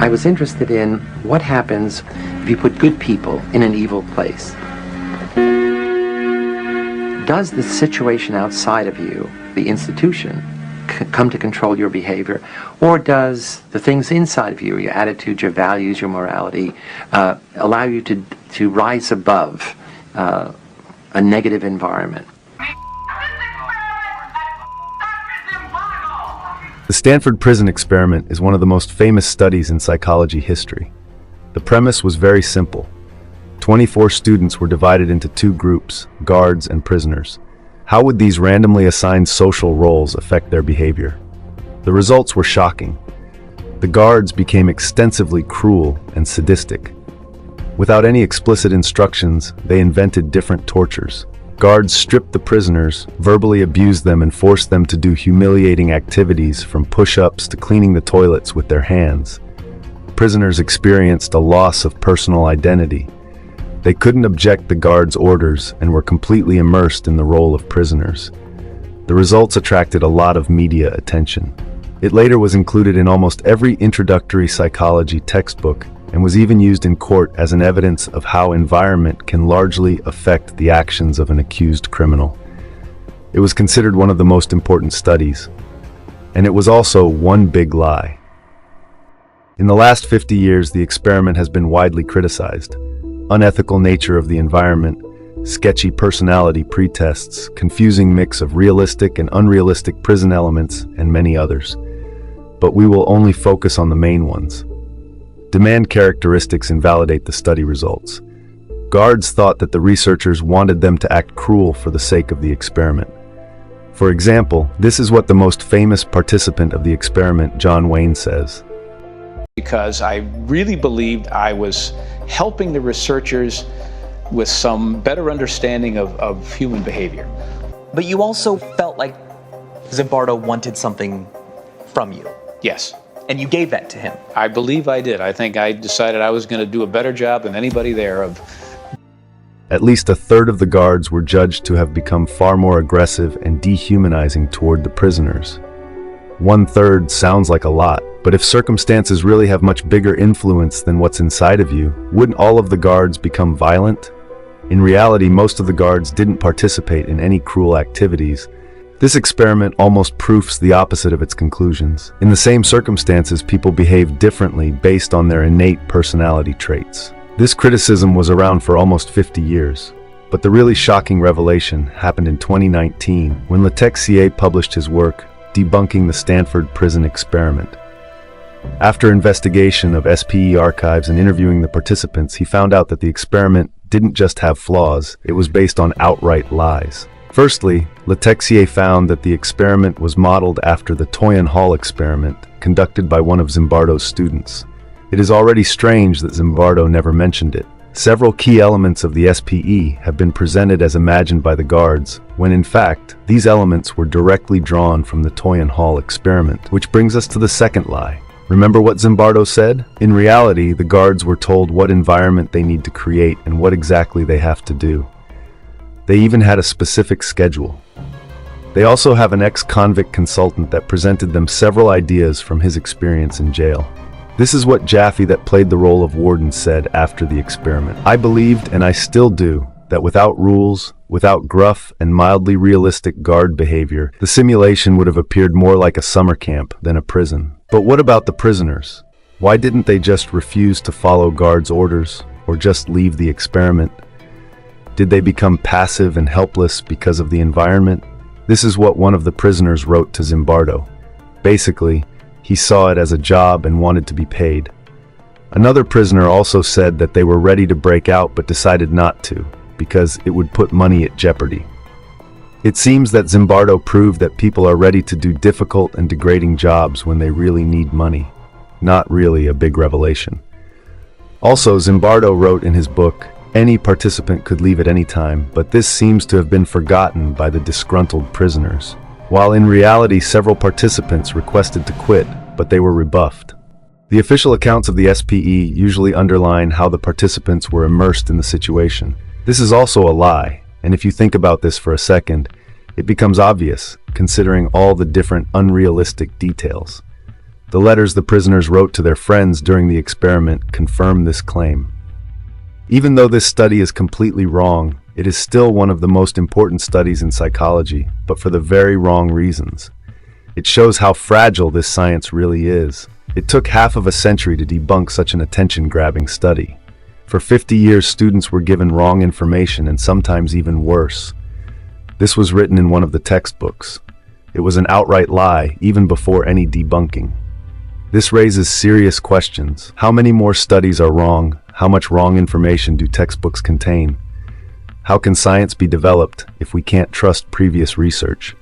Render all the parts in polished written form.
I was interested in what happens if you put good people in an evil place. Does the situation outside of you, the institution, come to control your behavior, or does the things inside of you, your attitudes, your values, your morality, allow you to rise above a negative environment? The Stanford Prison Experiment is one of the most famous studies in psychology history. The premise was very simple. 24 students were divided into two groups, guards and prisoners. How would these randomly assigned social roles affect their behavior? The results were shocking. The guards became extensively cruel and sadistic. Without any explicit instructions, they invented different tortures. Guards stripped the prisoners, verbally abused them, and forced them to do humiliating activities from push-ups to cleaning the toilets with their hands. Prisoners experienced a loss of personal identity. They couldn't object the guards' orders and were completely immersed in the role of prisoners. The results attracted a lot of media attention. It later was included in almost every introductory psychology textbook and was even used in court as an evidence of how environment can largely affect the actions of an accused criminal. It was considered one of the most important studies, and it was also one big lie. In the last 50 years, the experiment has been widely criticized. Unethical nature of the environment, sketchy personality pretests, confusing mix of realistic and unrealistic prison elements, and many others. But we will only focus on the main ones. Demand characteristics invalidate the study results. Guards thought that the researchers wanted them to act cruel for the sake of the experiment. For example, this is what the most famous participant of the experiment, John Wayne, says. Because I really believed I was helping the researchers with some better understanding of human behavior. But you also felt like Zimbardo wanted something from you. Yes. And you gave that to him. I believe I did. I think I decided I was going to do a better job than anybody there of. At least a third of the guards were judged to have become far more aggressive and dehumanizing toward the prisoners. 1/3 sounds like a lot, but if circumstances really have much bigger influence than what's inside of you, wouldn't all of the guards become violent? In reality, most of the guards didn't participate in any cruel activities. This experiment almost proves the opposite of its conclusions. In the same circumstances, people behave differently based on their innate personality traits. This criticism was around for almost 50 years. But the really shocking revelation happened in 2019 when Letexier published his work, Debunking the Stanford Prison Experiment. After investigation of SPE archives and interviewing the participants, he found out that the experiment didn't just have flaws, it was based on outright lies. Firstly, Letexier found that the experiment was modeled after the Toyin Hall experiment conducted by one of Zimbardo's students. It is already strange that Zimbardo never mentioned it. Several key elements of the SPE have been presented as imagined by the guards, when in fact, these elements were directly drawn from the Toyin Hall experiment, which brings us to the second lie. Remember what Zimbardo said? In reality, the guards were told what environment they need to create and what exactly they have to do. They even had a specific schedule. They also have an ex-convict consultant that presented them several ideas from his experience in jail. This is what Jaffe, that played the role of warden, said after the experiment. I believed, and I still do, that without rules, without gruff and mildly realistic guard behavior, the simulation would have appeared more like a summer camp than a prison. But what about the prisoners? Why didn't they just refuse to follow guards' orders, or just leave the experiment? Did they become passive and helpless because of the environment? This is what one of the prisoners wrote to Zimbardo. Basically, he saw it as a job and wanted to be paid. Another prisoner also said that they were ready to break out but decided not to, because it would put money at jeopardy. It seems that Zimbardo proved that people are ready to do difficult and degrading jobs when they really need money. Not really a big revelation. Also, Zimbardo wrote in his book, any participant could leave at any time, but this seems to have been forgotten by the disgruntled prisoners. While in reality several participants requested to quit, but they were rebuffed. The official accounts of the SPE usually underline how the participants were immersed in the situation. This is also a lie, and if you think about this for a second, it becomes obvious, considering all the different unrealistic details. The letters the prisoners wrote to their friends during the experiment confirm this claim. Even though this study is completely wrong, it is still one of the most important studies in psychology, but for the very wrong reasons. It shows how fragile this science really is. It took half of a century to debunk such an attention-grabbing study. For 50 years, students were given wrong information and sometimes even worse. This was written in one of the textbooks. It was an outright lie, even before any debunking. This raises serious questions. How many more studies are wrong? How much wrong information do textbooks contain? How can science be developed if we can't trust previous research?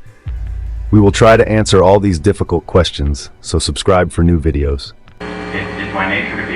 We will try to answer all these difficult questions, so subscribe for new videos. It's my nature to